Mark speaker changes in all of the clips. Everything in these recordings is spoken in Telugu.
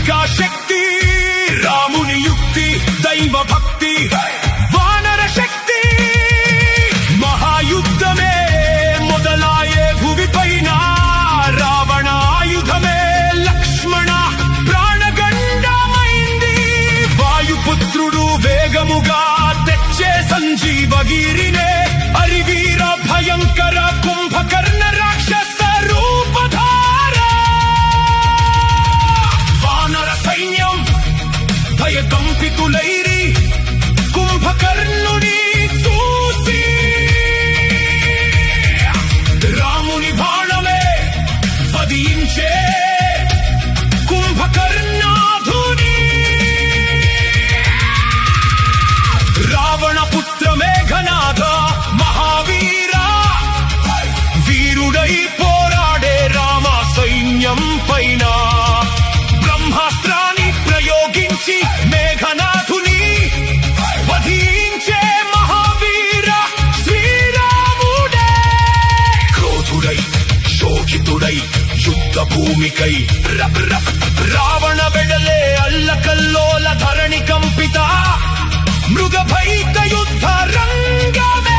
Speaker 1: దుర్గా శక్తి, రాముని యుక్తి, దైవ భక్తి, వానర శక్తి. మహాయుద్ధమే మొదలాయే భువి పైన, రావణ ఆయుధమే లక్ష్మణ ప్రాణగండమైంది. వాయుపుత్రుడు వేగముగా తెచ్చే సంజీవగిరినే, అరివీర భయంకర కుంభకర్ణ రాక్షస రూపధార. వానర సైన్యం భయకంపితులైరి కుంభకర్ణుని చూసి, రాముని బాణమే వధించే కుంభకర్ణాధుని. రావణ పుత్ర మేఘనాథ మహావీర, వీరుడై పోరాడే రామ సైన్యం పైన, బ్రహ్మాస్త్రాన్ని ప్రయోగించి మేఘనాథుని వధించే మహావీర శ్రీరాముడే. క్రోధుడై శోకితుడై యుద్ధ భూమికై రావణ వెడలే అల్లకల్లోల ధరణి కంపిత, మృగభైత యుద్ధ రంగమే.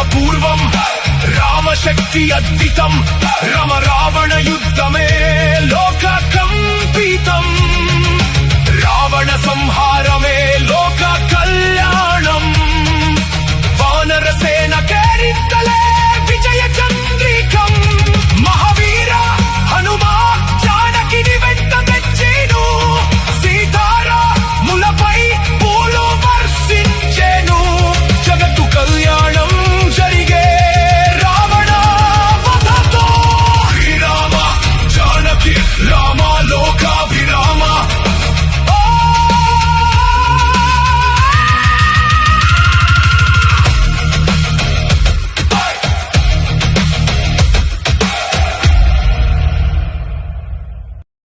Speaker 1: అపూర్వం రామశక్తి అద్వితం, రమ రావణ యుద్ధమే లోక కంపితం. రావణ సంహారం